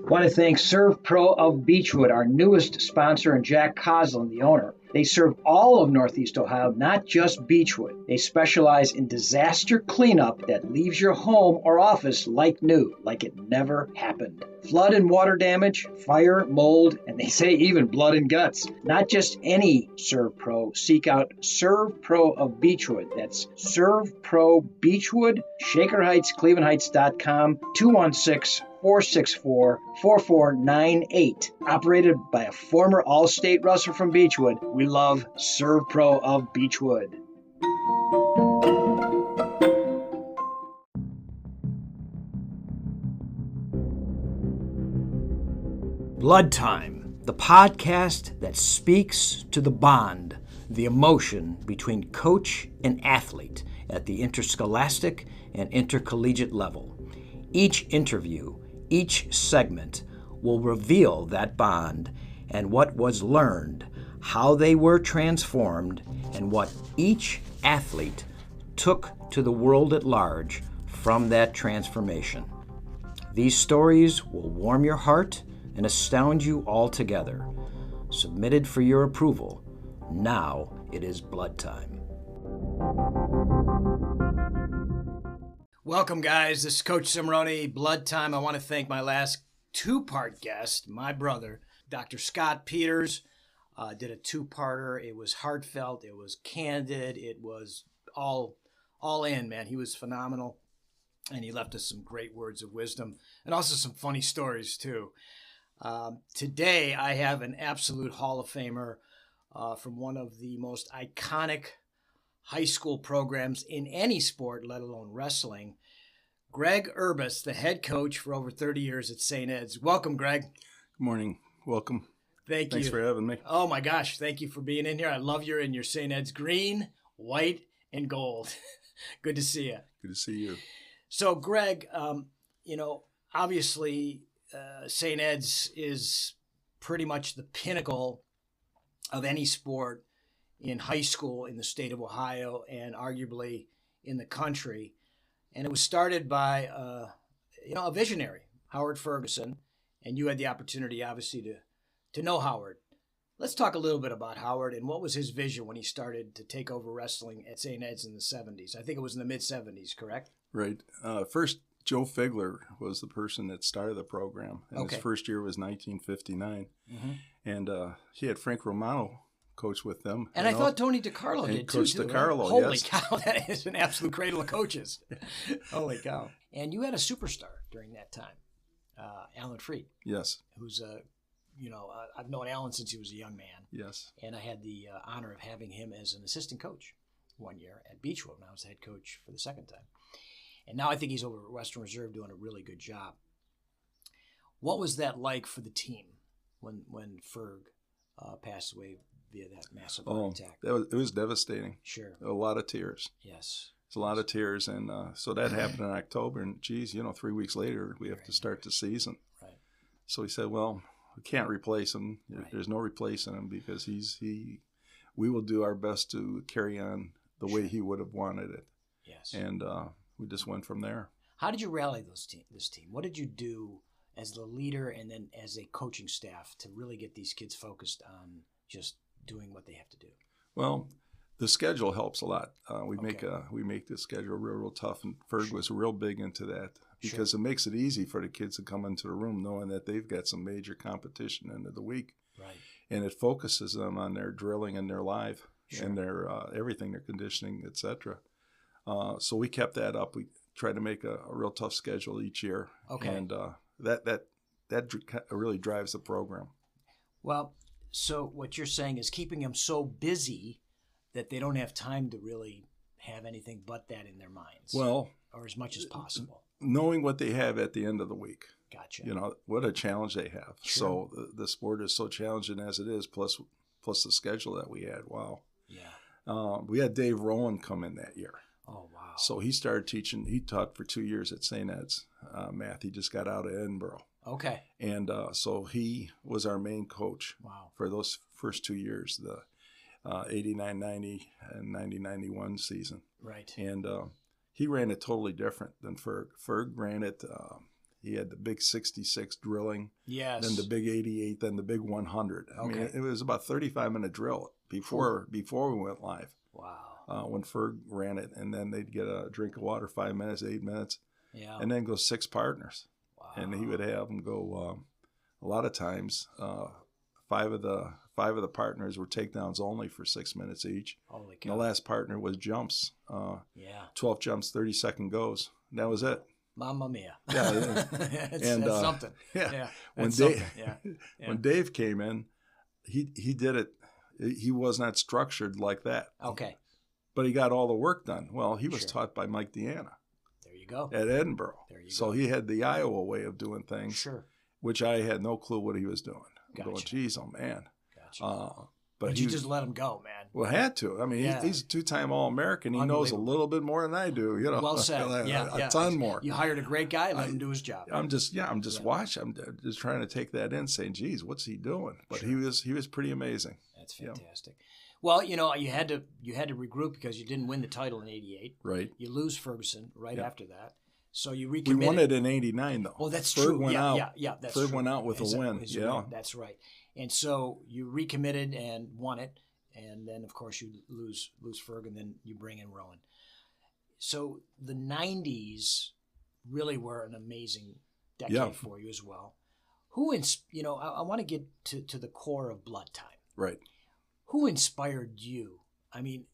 Want to thank Serve Pro of Beechwood, our newest sponsor, and Jack Coslin, the owner. They serve all of Northeast Ohio, not just Beechwood. They specialize in disaster cleanup that leaves your home or office like new, like it never happened. Flood and water damage, fire, mold, and they say even blood and guts. Not just any Serve Pro. Seek out Serve Pro of Beechwood. That's Serve Pro Beechwood, Shaker Heights, ClevelandHeights.com, 216-464-4498. Operated by a former All-State wrestler from Beechwood, we love Serve Pro of Beechwood. Blood Time, the podcast that speaks to the bond, the emotion between coach and athlete at the interscholastic and intercollegiate level. Each interview, each segment will reveal that bond and what was learned, how they were transformed, and what each athlete took to the world at large from that transformation. These stories will warm your heart and astound you altogether. Submitted for your approval. Now it is Blood Time. Welcome, guys. This is Coach Cimrone, Blood Time. I want to thank my last two-part guest, my brother, Dr. Scott Peters. Did a two-parter. It was heartfelt. It was candid. It was all in, man. He was phenomenal, and he left us some great words of wisdom and also some funny stories, too. Today, I have an absolute Hall of Famer from one of the most iconic high school programs in any sport, let alone wrestling. Greg Urbas, the head coach for over 30 years at St. Ed's. Welcome, Greg. Good morning. Welcome. Thanks you. Thanks for having me. Oh, my gosh. Thank you for being in here. I love you in your St. Ed's green, white, and gold. Good to see you. Good to see you. So, Greg, obviously St. Ed's is pretty much the pinnacle of any sport in high school in the state of Ohio and arguably in the country. And it was started by, a visionary, Howard Ferguson, and you had the opportunity, obviously, to know Howard. Let's talk a little bit about Howard and what was his vision when he started to take over wrestling at St. Ed's in the 70s. I think it was in the mid-70s, correct? Right. First, Joe Figler was the person that started the program, and his first year was 1959. Mm-hmm. And he had Frank Romano coach with them. And I thought Tony DiCarlo did too. Coach DiCarlo, right? Holy yes. cow, that is an absolute cradle of coaches. Holy cow. And you had a superstar during that time, Alan Freed. Yes. Who's I've known Alan since he was a young man. Yes. And I had the honor of having him as an assistant coach one year at Beechwood when I was the head coach for the second time. And now I think he's over at Western Reserve doing a really good job. What was that like for the team when Ferg passed away via that massive heart attack? It was devastating. Sure. A lot of tears. Yes. It's a lot of tears. And so that happened in October. And, 3 weeks later, we have to start the season. Right. So he said, well, we can't replace him. Right. There's no replacing him because we will do our best to carry on the way he would have wanted it. Yes. And we just went from there. How did you rally this team? What did you do as the leader and then as a coaching staff to really get these kids focused on just doing what they have to do? Well, the schedule helps a lot. We make the schedule real tough, and Ferg was real big into that because it makes it easy for the kids to come into the room knowing that they've got some major competition end of the week. Right. And it focuses them on their drilling and their live and their everything, their conditioning, etc. So we kept that up. We tried to make a real tough schedule each year. Okay. And that really drives the program. Well, so what you're saying is keeping them so busy that they don't have time to really have anything but that in their minds. Well, or as much as possible. Knowing what they have at the end of the week. Gotcha. What a challenge they have. Sure. So the sport is so challenging as it is, plus the schedule that we had. Wow. Yeah. We had Dave Rowan come in that year. Oh, wow. So he started teaching. He taught for 2 years at St. Ed's math. He just got out of Edinburgh. Okay. And so he was our main coach for those first 2 years, the 89-90 and 90-91 season. Right. And he ran it totally different than Ferg. Ferg ran it, He had the big 66 drilling. Yes. Then the big 88, then the big 100. I mean, it was about 35-minute drill before we went live. Wow. When Ferg ran it, and then they'd get a drink of water, 5 minutes, 8 minutes, yeah, and then go 6 partners. Wow. And he would have them go. A lot of times, 5 of the partners were takedowns only for 6 minutes each. Holy cow. And the last partner was jumps. Yeah. 12 jumps, 30-second goes. And that was it. Mamma mia. Yeah. That's something. Yeah. Yeah. When Dave came in, he did it. He was not structured like that. Okay. But he got all the work done. Well, he was taught by Mike Deanna. There you go. At Edinburgh. There you so go. he had the Iowa way of doing things. Sure. Which I had no clue what he was doing. Gotcha. I'm going, geez, oh man. Gotcha. But you just let him go, man. Well, had to. I mean, he's a 2-time All-American. He knows a little bit more than I do. You know, well said. a ton more. You hired a great guy. Let him do his job. I'm just watching. I'm just trying to take that in, saying, geez, what's he doing? But he was pretty amazing. That's fantastic. Well, you had to regroup because you didn't win the title in '88. Right. You lose Ferguson right after that. So you recommitted. We won it in '89, though. Oh, that's Ferg true. Went out. That's Ferg true. went out with a win. Yeah. That's right. And so you recommitted and won it, and then of course you lose Ferg, and then you bring in Rowan. So the '90s really were an amazing decade for you as well. I want to get to the core of Blood Time. Right. Who inspired you? I mean,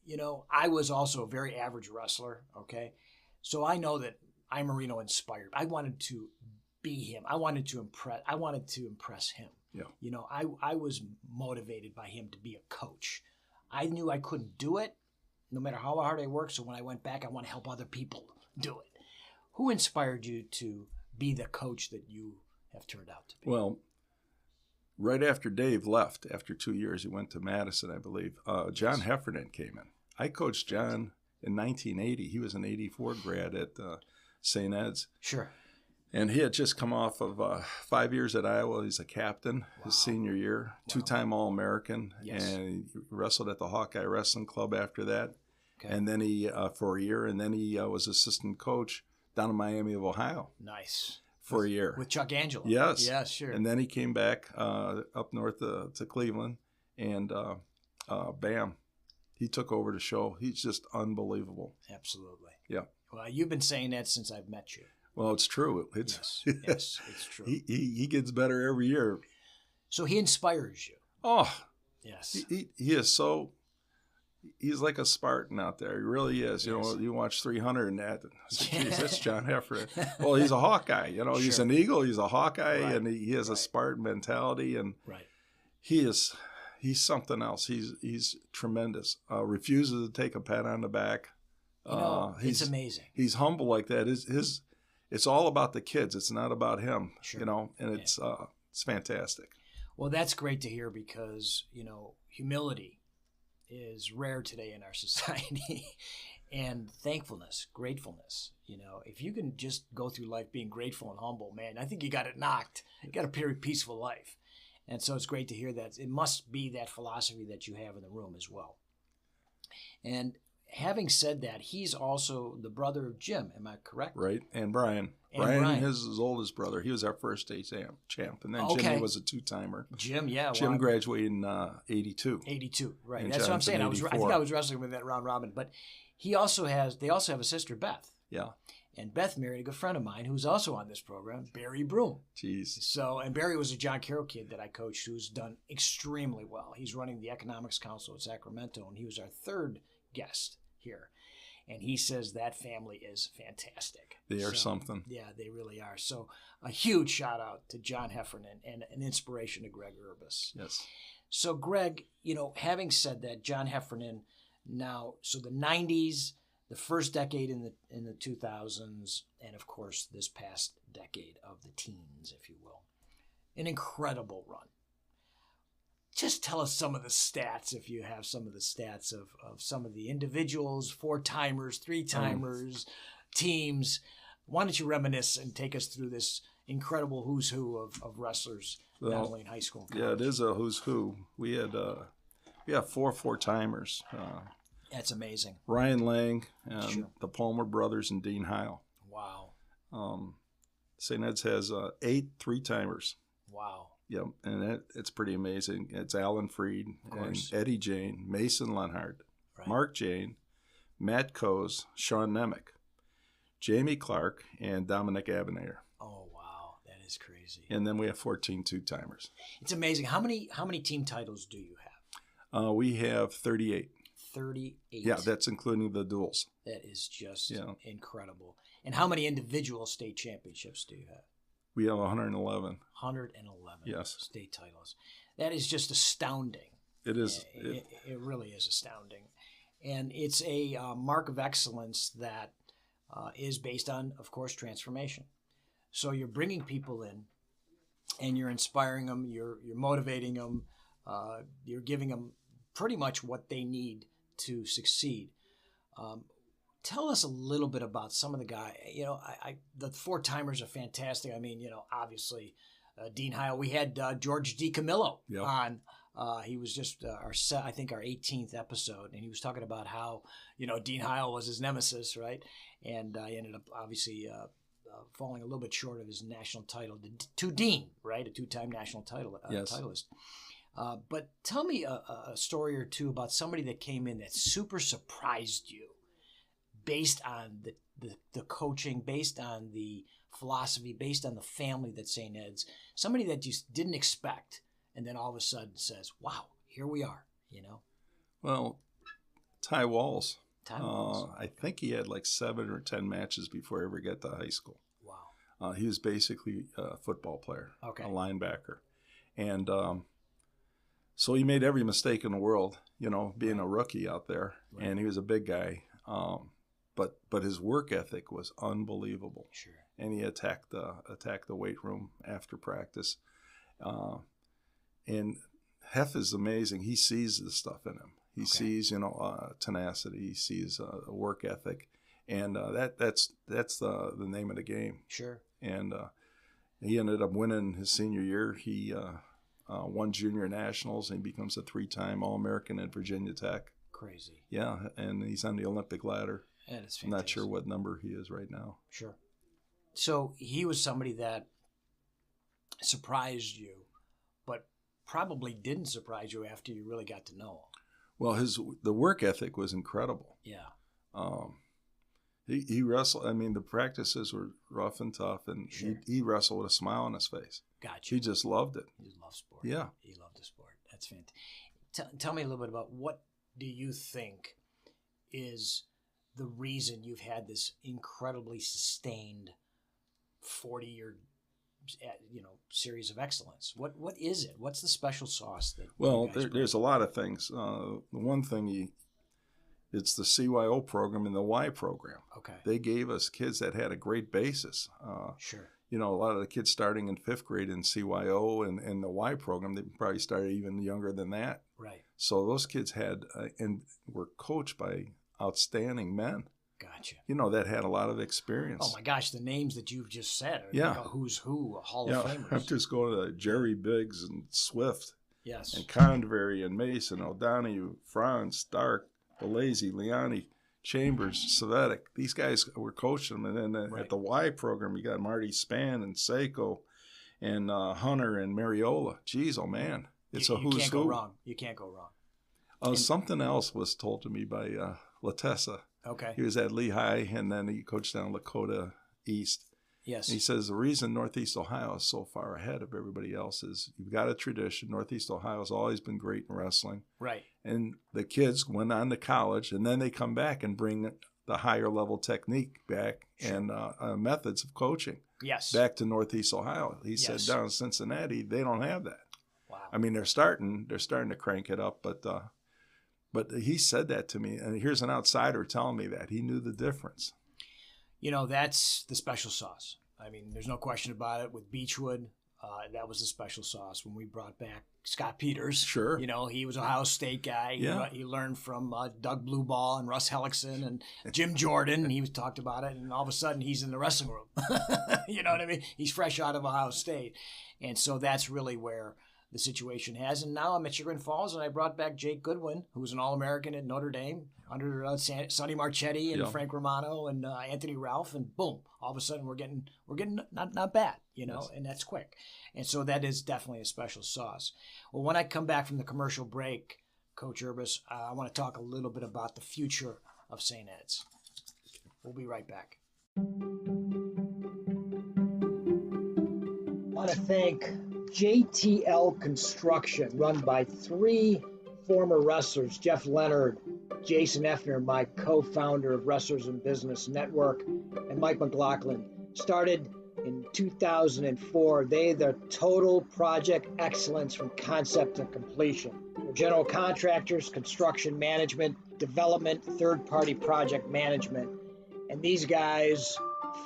I was also a very average wrestler. Okay, so I know that Marino inspired. I wanted to be him. I wanted to impress him. Yeah. I was motivated by him to be a coach. I knew I couldn't do it, no matter how hard I worked. So when I went back, I want to help other people do it. Who inspired you to be the coach that you have turned out to be? Well, right after Dave left, after 2 years, he went to Madison, I believe. John Heffernan came in. I coached John in 1980. He was an '84 grad at St. Ed's. Sure. And he had just come off of 5 years at Iowa. He's a captain his senior year, 2-time All-American, and he wrestled at the Hawkeye Wrestling Club after that. Okay. And then he, for a year, and then he was assistant coach down in Miami of Ohio. Nice. For a year. With Chuck Angelo. Yes. Yeah, sure. And then he came back up north to Cleveland, and bam, he took over the show. He's just unbelievable. Absolutely. Yeah. Well, you've been saying that since I've met you. Well, it's true. Yes, it's true. He gets better every year. So he inspires you. Oh, yes. He is so. He's like a Spartan out there. He really is. Yes. You watch 300 and that. Geez, that's John Heffernan. Well, he's a Hawkeye. He's an Eagle. He's a Hawkeye, and he has a Spartan mentality. And he's something else. He's tremendous. Refuses to take a pat on the back. It's amazing. He's humble like that. It's all about the kids. It's not about him. Sure. And it's fantastic. Well, that's great to hear because humility is rare today in our society, and thankfulness, gratefulness. If you can just go through life being grateful and humble, man, I think you got it knocked. You got a very peaceful life, and so it's great to hear that. It must be that philosophy that you have in the room as well. And having said that, he's also the brother of Jim. Am I correct? Right, and Brian. Brian is his oldest brother. He was our first state champ, and then Jimmy was a 2-timer. Jim, Jim graduated in 82. 82, right? That's what I'm saying. I think I was wrestling with that round robin, but they also have a sister, Beth. Yeah. And Beth married a good friend of mine who's also on this program, Barry Broom. Jeez. So, and Barry was a John Carroll kid that I coached who's done extremely well. He's running the Economics Council at Sacramento, and he was our third guest here. And he says that family is fantastic. They are something. Yeah, they really are. So a huge shout out to John Heffernan and an inspiration to Greg Urbas. Yes. So Greg, having said that, John Heffernan now, so the 90s, the first decade in the 2000s, and of course this past decade of the teens, if you will. An incredible run. Just tell us some of the stats, if you have some of the stats of some of the individuals, 4-timers, 3-timers, teams. Why don't you reminisce and take us through this incredible who's who of wrestlers, not only in high school and college. Yeah, it is a who's who. We had 4-timers. That's amazing. Ryan Lang, the Palmer brothers, and Dean Heil. Wow. St. Ed's has 8 3-timers. Wow. Yep, and it's pretty amazing. It's Alan Freed and Eddie Jane, Mason Lenhart, Right. Mark Jane, Matt Coase, Sean Nemec, Jamie Clark, and Dominic Abinator. Oh, wow. That is crazy. And then we have 14 2-timers. It's amazing. How many team titles do you have? We have 38. 38. Yeah, that's including the duels. That is just incredible. And how many individual state championships do you have? We have 111. 111 yes. state titles. That is just astounding. It is. It really is astounding. And it's a mark of excellence that is based on, of course, transformation. So you're bringing people in and you're inspiring them, you're motivating them, you're giving them pretty much what they need to succeed. Tell us a little bit about some of the guys. You know, the 4-timers are fantastic. I mean, you know, obviously, Dean Heil. We had George DiCamillo on. He was just our 18th episode, and he was talking about how, you know, Dean Heil was his nemesis, right? And he ended up obviously falling a little bit short of his national title to Dean, right? A 2-time national titleist. But tell me a story or two about somebody that came in that super surprised you, based on the coaching, based on the philosophy, based on the family that St. Ed's, somebody that you didn't expect, and then all of a sudden says, wow, here we are, you know? Well, Ty Walls. Okay. I think he had like 7 or 10 matches before he ever got to high school. Wow. He was basically a football player, a linebacker. And so he made every mistake in the world, you know, being a rookie out there. Right. And he was a big guy. But his work ethic was unbelievable. Sure. And he attacked the weight room after practice. And Hef is amazing. He sees the stuff in him. He sees, you know, tenacity. He sees work ethic, and that's the name of the game. Sure. And he ended up winning his senior year. He won junior nationals, and he becomes a 3-time All-American at Virginia Tech. Crazy. Yeah, and he's on the Olympic ladder. That is fantastic. I'm not sure what number he is right now. Sure. So he was somebody that surprised you, but probably didn't surprise you after you really got to know him. Well, the work ethic was incredible. Yeah. He wrestled. I mean, the practices were rough and tough, and he wrestled with a smile on his face. Gotcha. He just loved it. He loved sport. Yeah. He loved the sport. That's fantastic. Tell me a little bit about what do you think is the reason you've had this incredibly sustained 40-year, you know, series of excellence? What is it? What's the special sauce that? Well, there's a lot of things. The one thing it's the CYO program and the Y program. Okay. They gave us kids that had a great basis. Sure. You know, a lot of the kids starting in 5th grade in CYO and the Y program, they probably started even younger than that. Right. So those kids had and were coached by outstanding men. Gotcha. You know, that had a lot of experience. Oh my gosh, the names that you've just said are like a who's who, a Hall of Famers. I'm just going to Jerry Biggs and Swift. Yes. And Convery and Mason, O'Donohue, Franz, Stark, Belize, Liani, Chambers, Savetic. These guys were coaching them. And then at the Y program, you got Marty Spann and Seiko and Hunter and Mariola. Geez, oh man. It's a who's who. You can't go wrong. You can't go wrong. Something else was told to me by Latessa. Okay. He was at Lehigh, and then he coached down Lakota East. Yes. And he says the reason Northeast Ohio is so far ahead of everybody else is you've got a tradition. Northeast Ohio has always been great in wrestling. Right. And the kids went on to college, and then they come back and bring the higher level technique back and methods of coaching. Yes. Back to Northeast Ohio. He said down in Cincinnati, they don't have that. Wow. I mean, they're starting to crank it up, but he said that to me, and here's an outsider telling me that. He knew the difference. You know, that's the special sauce. I mean, there's no question about it. With Beechwood, that was the special sauce when we brought back Scott Peters. Sure. You know, he was an Ohio State guy. Yeah. He learned from Doug Blueball and Russ Hellickson and Jim Jordan. He talked about it, and all of a sudden he's in the wrestling room. You know what I mean? He's fresh out of Ohio State. And so that's really where the situation has. And now I'm at Chagrin Falls, and I brought back Jake Goodwin, who was an All-American at Notre Dame under Sonny Marchetti and Frank Romano and Anthony Ralph, and boom, all of a sudden we're getting not bad, and that's quick. And so that is definitely a special sauce. Well, when I come back from the commercial break, Coach Urbas, I want to talk a little bit about the future of St. Ed's. We'll be right back. I want to thank JTL Construction, run by 3 former wrestlers, Jeff Leonard, Jason Effner, my co-founder of Wrestlers in Business Network, and Mike McLaughlin. Started in 2004. They're total project excellence from concept to completion. They're general contractors, construction management, development, third-party project management. And these guys,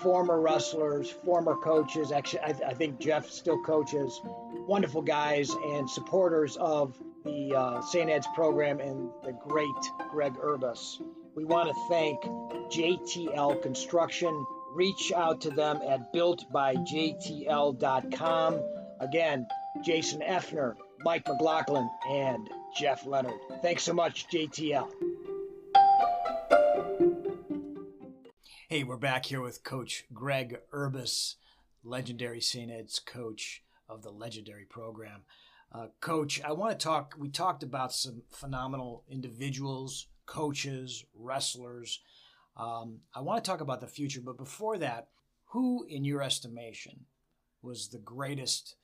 former wrestlers, former coaches, actually I think Jeff still coaches, wonderful guys and supporters of the St. Ed's program and the great Greg Urbas. We want to thank JTL Construction. Reach out to them at builtbyjtl.com. Again, Jason Effner, Mike McLaughlin, and Jeff Leonard. Thanks so much, JTL. Hey, we're back here with Coach Greg Urbas, legendary St. Ed's coach of the legendary program. Coach, we talked about some phenomenal individuals, coaches, wrestlers. I want to talk about the future, but before that, who, in your estimation, was the greatest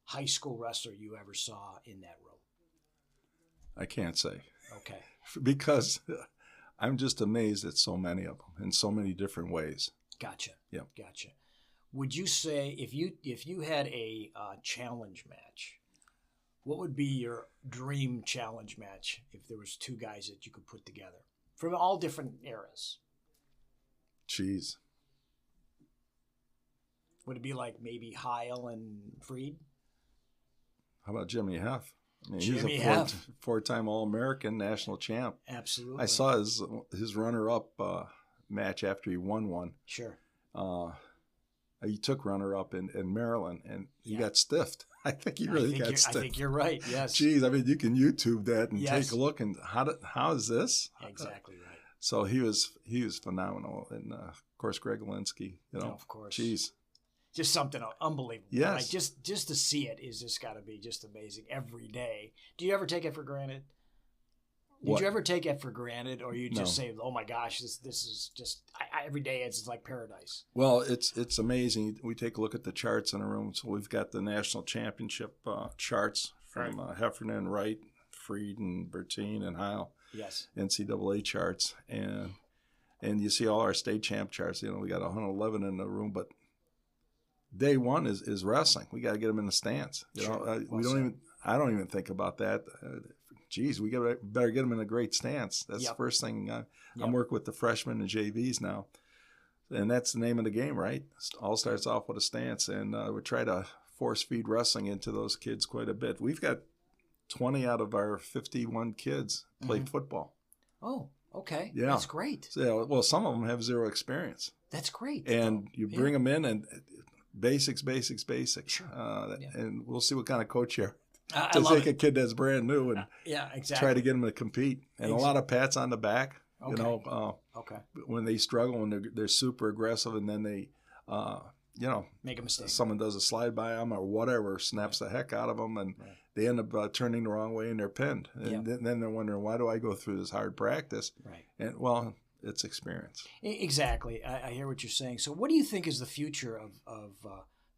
high school wrestler you ever saw in that room? I can't say. Okay. Because I'm just amazed at so many of them in so many different ways. Gotcha. Yeah. Gotcha. Would you say if you had a challenge match, what would be your dream challenge match if there was 2 guys that you could put together from all different eras? Jeez. Would it be like maybe Heil and Freed? How about Jimmy Heff? I mean, Jimmy he's a Heff. 4-time All-American, national champ. Absolutely. I saw his runner-up match after he won one. Sure. He took runner-up in Maryland, and he got stiffed. I think he really got stiffed. I think you're right, yes. Jeez, I mean, you can YouTube that and take a look, and how is this? Exactly right. So he was phenomenal. And, of course, Greg Linsky, of course. Jeez. Just something unbelievable. Yes. Right? Just to see it is just got to be just amazing every day. Do you ever take it for granted? Did you ever take it for granted, or you just say, "Oh my gosh, this is just every day it's like paradise"? Well, it's amazing. We take a look at the charts in a room. So we've got the national championship charts from Heffernan, Wright, Freed, and Bertine, and Heil. Yes. NCAA charts, and you see all our state champ charts. We got 111 in the room, but day one is wrestling. We got to get them in the stands. I don't even think about that. Geez, we better get them in a great stance. That's the first thing. I'm working with the freshmen and JVs now, and that's the name of the game, right? All starts off with a stance, and we try to force feed wrestling into those kids quite a bit. We've got 20 out of our 51 kids play football. Oh, okay. Yeah. That's great. So, well, some of them have zero experience. That's great. And you bring them in and basics. Sure. And we'll see what kind of coach you're. To take a kid that's brand new and exactly. try to get them to compete. And a lot of pats on the back, okay. When they struggle and they're super aggressive, and then they, make a mistake. Someone does a slide by them or whatever, snaps the heck out of them, and they end up turning the wrong way and they're pinned. And then they're wondering, why do I go through this hard practice? Right. And, well, it's experience. Exactly. I hear what you're saying. So what do you think is the future of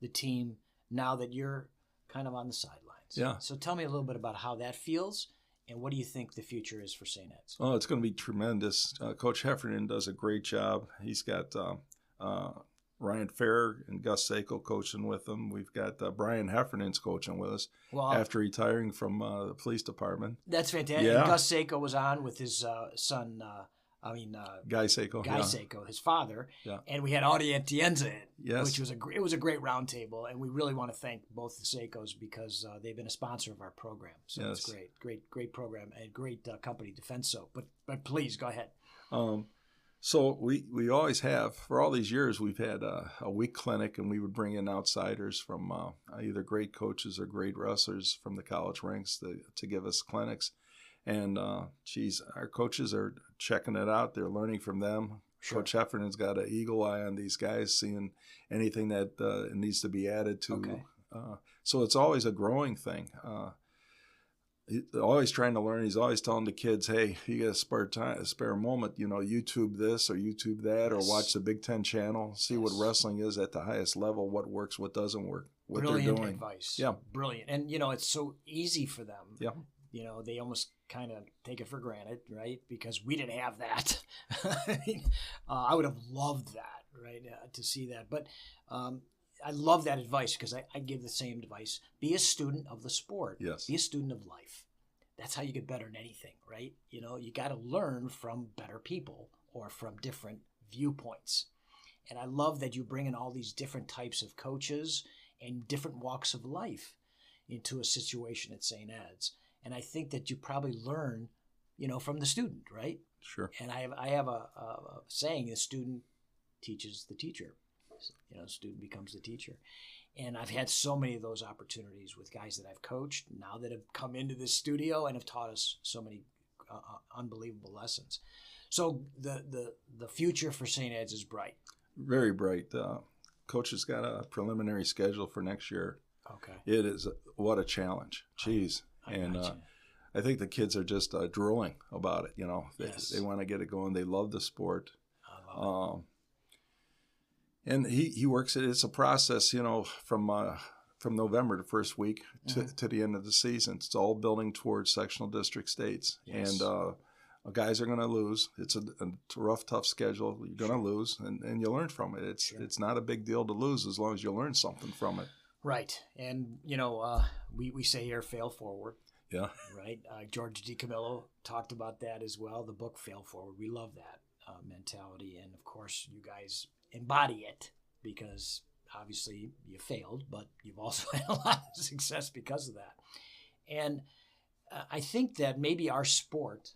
the team now that you're kind of on the sidelines? Yeah. So tell me a little bit about how that feels, and what do you think the future is for St. Ed's? Oh, it's going to be tremendous. Coach Heffernan does a great job. He's got Ryan Fair and Gus Sako coaching with him. We've got Brian Heffernan's coaching with us after retiring from the police department. That's fantastic. Yeah. And Gus Sako was on with his son, Guy Sako. Sako, his father. Yeah. And we had Audie Atienza in, yes. which was a great roundtable. And we really want to thank both the Sakos because they've been a sponsor of our program. So yes. It's great program and great company, Defenso. But please, go ahead. So we always have, for all these years, we've had a week clinic, and we would bring in outsiders from either great coaches or great wrestlers from the college ranks to give us clinics. And, our coaches are checking it out. They're learning from them. Sure. Coach Heffernan's got an eagle eye on these guys, seeing anything that needs to be added to. Okay. So it's always a growing thing. He's always trying to learn. He's always telling the kids, hey, you got a spare moment, YouTube this or YouTube that, yes, or watch the Big Ten channel, see, yes, what wrestling is at the highest level, what works, what doesn't work, what Brilliant they're doing. Advice. Yeah. Brilliant. And, it's so easy for them. Yeah. They almost kind of take it for granted, right? Because we didn't have that. I would have loved that, right, to see that. But I love that advice because I give the same advice. Be a student of the sport. Yes. Be a student of life. That's how you get better in anything, right? You got to learn from better people or from different viewpoints. And I love that you bring in all these different types of coaches and different walks of life into a situation at St. Ed's. And I think that you probably learn, from the student, right? Sure. And I have a saying: the student teaches the teacher. Student becomes the teacher. And I've had so many of those opportunities with guys that I've coached now that have come into this studio and have taught us so many unbelievable lessons. So the future for St. Ed's is bright. Very bright. Coach has got a preliminary schedule for next year. Okay. It is what a challenge. Jeez. I think the kids are just drooling about it. Yes. They want to get it going. They love the sport. I love it. And he works it. It's a process, from November, the first week, to the end of the season. It's all building towards sectional district states. Yes. And guys are going to lose. It's a rough, tough schedule. You're going to lose, and you learn from it. It's not a big deal to lose as long as you learn something from it. Right. And, we say here, fail forward. Yeah. Right. George DiCamillo talked about that as well. The book, Fail Forward. We love that mentality. And, of course, you guys embody it because obviously you failed, but you've also had a lot of success because of that. And I think that maybe our sport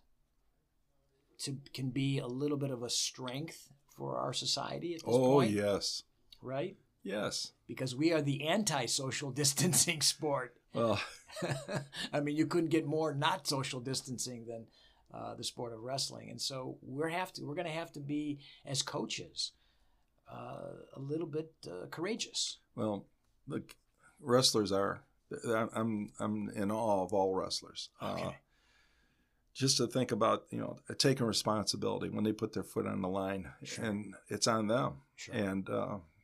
can be a little bit of a strength for our society at this point. Oh, yes. Right? Yes. Because we are the anti-social distancing sport. Well, I mean, you couldn't get more not social distancing than the sport of wrestling. And so we're going to have to be, as coaches, a little bit courageous. Well, look, wrestlers are. I'm in awe of all wrestlers. Okay. Just to think about, taking responsibility when they put their foot on the line, sure, and it's on them. Sure. And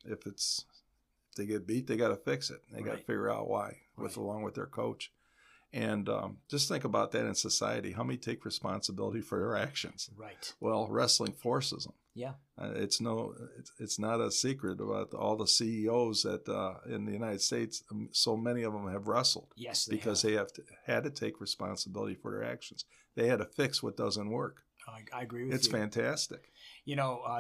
if they get beat, they got to fix it. They got to figure out why, along with their coach. And just think about that in society. How many take responsibility for their actions? Right. Well, wrestling forces them. Yeah. It's not a secret about all the CEOs that in the United States. So many of them have wrestled. Yes, because they had to take responsibility for their actions. They had to fix what doesn't work. I agree with you. It's fantastic.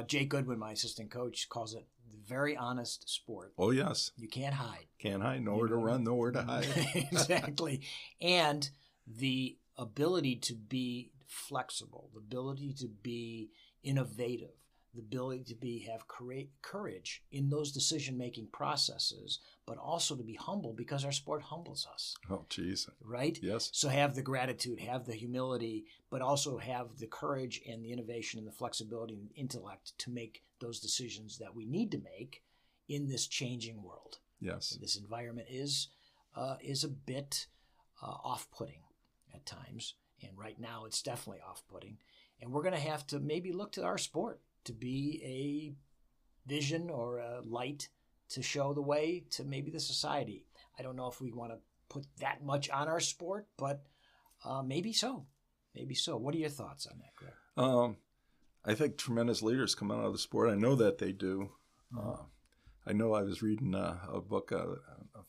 Jake Goodwin, my assistant coach, calls it the very honest sport. Oh, yes. You can't hide. Can't hide. Nowhere to run, nowhere to hide. Exactly. And the ability to be flexible, the ability to be innovative, the ability to have courage in those decision-making processes, but also to be humble because our sport humbles us. Oh, geez. Right? Yes. So have the gratitude, have the humility, but also have the courage and the innovation and the flexibility and intellect to make those decisions that we need to make in this changing world. Yes. This environment is a bit off-putting at times, and right now it's definitely off-putting. And we're going to have to maybe look to our sport to be a vision or a light to show the way to maybe the society. I don't know if we want to put that much on our sport, but maybe so. Maybe so. What are your thoughts on that, Greg? I think tremendous leaders come out of the sport. I know that they do. I know I was reading a book, a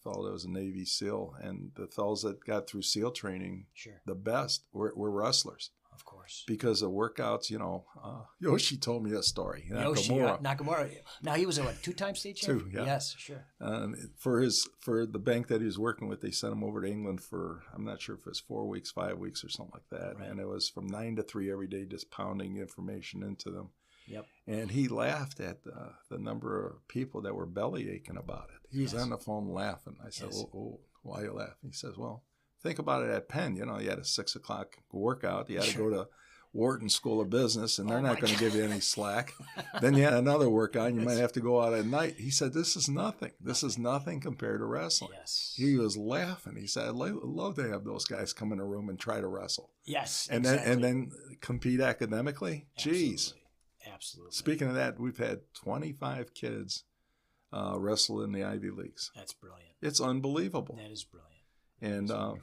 fellow that was a Navy SEAL, and the fellows that got through SEAL training, sure, the best were wrestlers. Of course. Because of workouts, Yoshi told me a story. Nakamura. Now, he was a 2-time state champion? 2, yeah. Yes, sure. For the bank that he was working with, they sent him over to England for, I'm not sure if it was 4 weeks, 5 weeks or something like that. Right. And it was from 9 to 3 every day, just pounding information into them. Yep. And he laughed at the number of people that were belly aching about it. He was on the phone laughing. I said, oh, why are you laughing? He says, well, think about it at Penn. You know, you had a 6 o'clock workout. You had to go to Wharton School of Business, and they're not going to give you any slack. Then you had another workout, and you might have to go out at night. He said, this is nothing. This is nothing compared to wrestling. Yes. He was laughing. He said, I'd love to have those guys come in a room and try to wrestle. Yes, and then compete academically. Absolutely. Jeez. Absolutely. Speaking of that, we've had 25 kids wrestle in the Ivy Leagues. That's brilliant. It's unbelievable. That is brilliant. And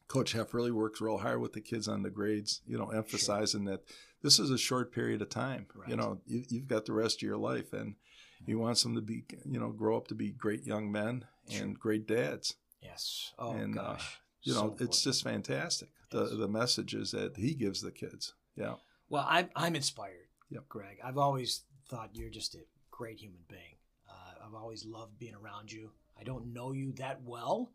Coach Heff really works real hard with the kids on the grades, you know, emphasizing that this is a short period of time. Right. You know, you've got the rest of your life, and he wants them to be, you know, grow up to be great young men and great dads. Yes. Oh, and, gosh. You know, it's just fantastic, the messages that he gives the kids. Yeah. Well, I'm inspired, Greg. I've always thought you're just a great human being. I've always loved being around you. I don't know you that well,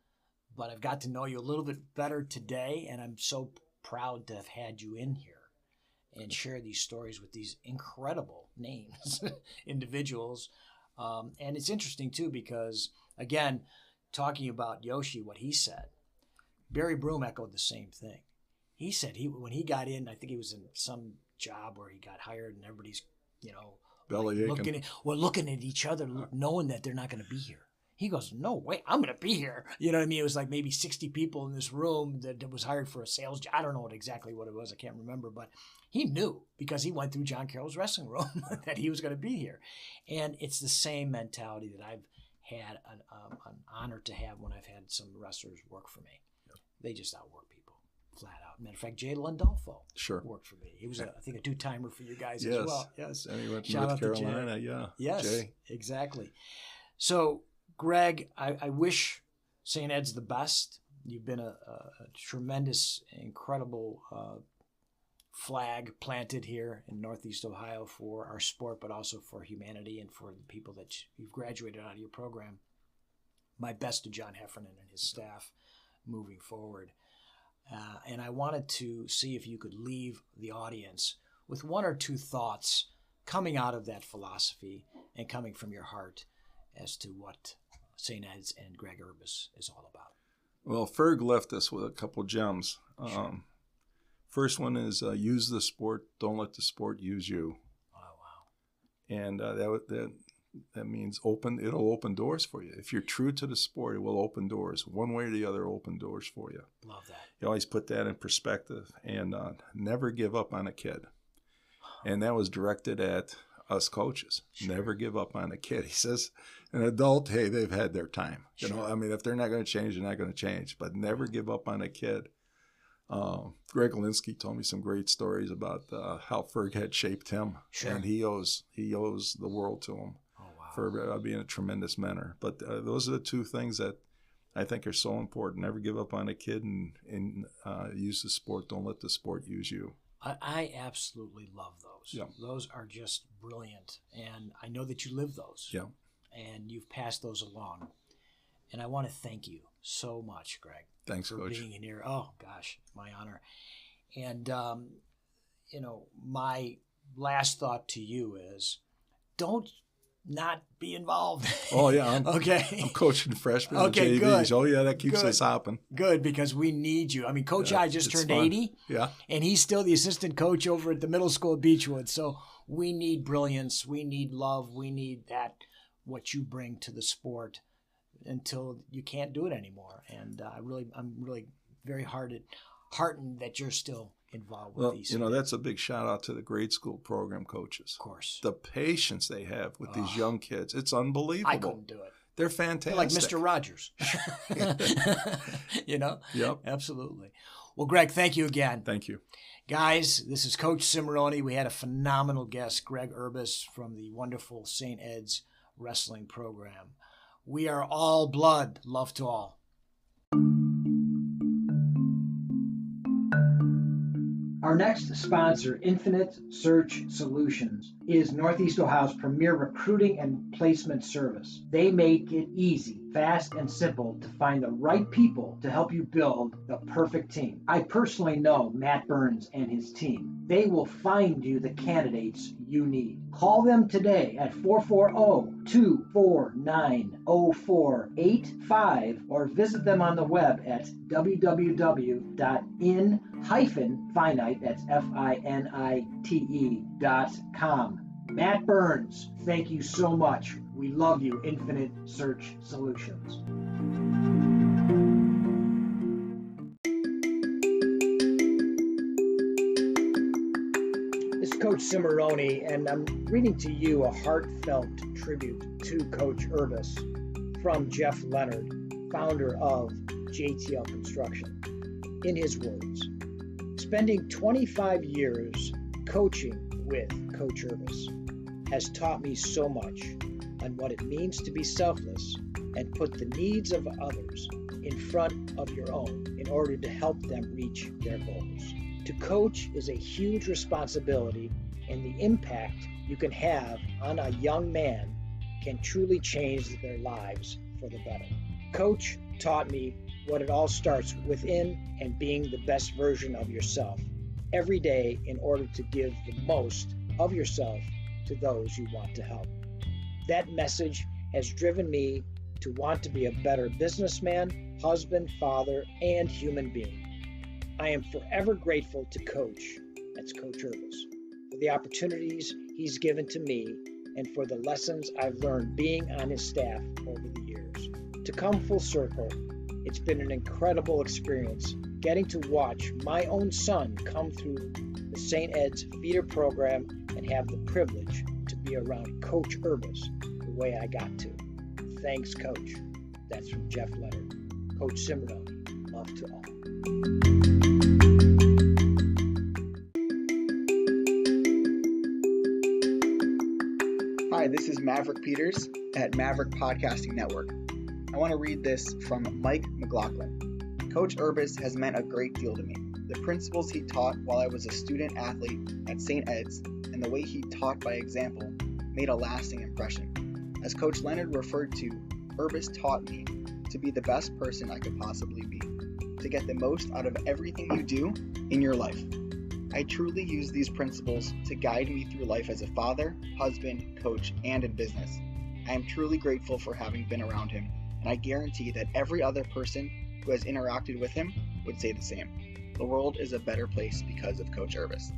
but I've got to know you a little bit better today, and I'm so proud to have had you in here and share these stories with these incredible names, individuals. And it's interesting, too, because, again, talking about Yoshi, what he said, Barry Broom echoed the same thing. He said when he got in, I think he was in some job where he got hired, and everybody's, you know, belly aching. Looking at each other, knowing that they're not going to be here. He goes, no way, I'm going to be here. You know what I mean? It was like maybe 60 people in this room that was hired for a sales job. I don't know exactly what it was. I can't remember. But he knew because he went through John Carroll's wrestling room that he was going to be here. And it's the same mentality that I've had an honor to have when I've had some wrestlers work for me. Yep. They just outwork people. Flat out. Matter of fact, Jay Landolfo worked for me. He was, I think, a 2-timer for you guys as well. Yes. And he went to North Carolina. Yeah. Yes, Jay. Exactly. So, Greg, I wish St. Ed's the best. You've been a tremendous, incredible flag planted here in Northeast Ohio for our sport, but also for humanity and for the people that you've graduated out of your program. My best to John Heffernan and his staff moving forward. And I wanted to see if you could leave the audience with 1 or 2 thoughts coming out of that philosophy and coming from your heart as to what St. Ed's and Greg Urbas is all about. Well, Ferg left us with a couple gems. First one is use the sport, don't let the sport use you. Oh, wow. And that means it'll open doors for you. If you're true to the sport, it will open doors. One way or the other, open doors for you. Love that. You always put that in perspective. And never give up on a kid. And that was directed at us coaches. Never give up on a kid. He says, an adult, hey, they've had their time. You know, I mean, if they're not going to change, they're not going to change. But never give up on a kid. Greg Linsky told me some great stories about how Ferg had shaped him. And he owes the world to him. For being a tremendous mentor. But those are the 2 things that I think are so important. Never give up on a kid and use the sport. Don't let the sport use you. I absolutely love those. Yeah. Those are just brilliant. And I know that you live those. Yeah. And you've passed those along. And I want to thank you so much, Greg. Thanks, for Coach. being in here. Oh, gosh, my honor. And, you know, my last thought to you is don't not be involved. Oh, yeah. Okay. I'm coaching freshmen and JVs. Good. Oh, yeah, that keeps us hopping. Good, because we need you. I mean, Coach I just turned 80. Yeah. And he's still the assistant coach over at the middle school at Beechwood. So we need brilliance. We need love. We need that, what you bring to the sport until you can't do it anymore. And I'm really very heartened that you're still involved with these. You know, that's a big shout out to the grade school program coaches. Of course. The patience they have with these young kids. It's unbelievable. I couldn't do it. They're fantastic. They're like Mr. Rogers. You know? Yep. Absolutely. Well, Greg, thank you again. Thank you. Guys, this is Coach Cimarroni. We had a phenomenal guest, Greg Urbas, from the wonderful St. Ed's wrestling program. We are all blood. Love to all. Our next sponsor, Infinite Search Solutions, is Northeast Ohio's premier recruiting and placement service. They make it easy fast and simple to find the right people to help you build the perfect team. I personally know Matt Burns and his team. They will find you the candidates you need. Call them today at 440-249-0485 or visit them on the web at www.in-finite, that's FINITE.com. Matt Burns, thank you so much. We love you, Infinite Search Solutions. This is Coach Cimarroni, and I'm reading to you a heartfelt tribute to Coach Urbas from Jeff Leonard, founder of JTL Construction. In his words, spending 25 years coaching with Coach Urbas has taught me so much on what it means to be selfless and put the needs of others in front of your own in order to help them reach their goals. To coach is a huge responsibility, and the impact you can have on a young man can truly change their lives for the better. Coach taught me what it all starts within and being the best version of yourself every day in order to give the most of yourself to those you want to help. That message has driven me to want to be a better businessman, husband, father, and human being. I am forever grateful to Coach, that's Coach Urbas, for the opportunities he's given to me and for the lessons I've learned being on his staff over the years. To come full circle, it's been an incredible experience getting to watch my own son come through the St. Ed's feeder program and have the privilege to be around Coach Urbas the way I got to. Thanks, Coach. That's from Jeff Leonard. Coach Cimarroni, love to all. Hi, this is Maverick Peters at Maverick Podcasting Network. I want to read this from Mike McLaughlin. Coach Urbas has meant a great deal to me. The principles he taught while I was a student athlete at St. Ed's and the way he taught by example made a lasting impression. As Coach Leonard referred to, Urbas taught me to be the best person I could possibly be, to get the most out of everything you do in your life. I truly use these principles to guide me through life as a father, husband, coach, and in business. I am truly grateful for having been around him, and I guarantee that every other person who has interacted with him would say the same. The world is a better place because of Coach Urbas.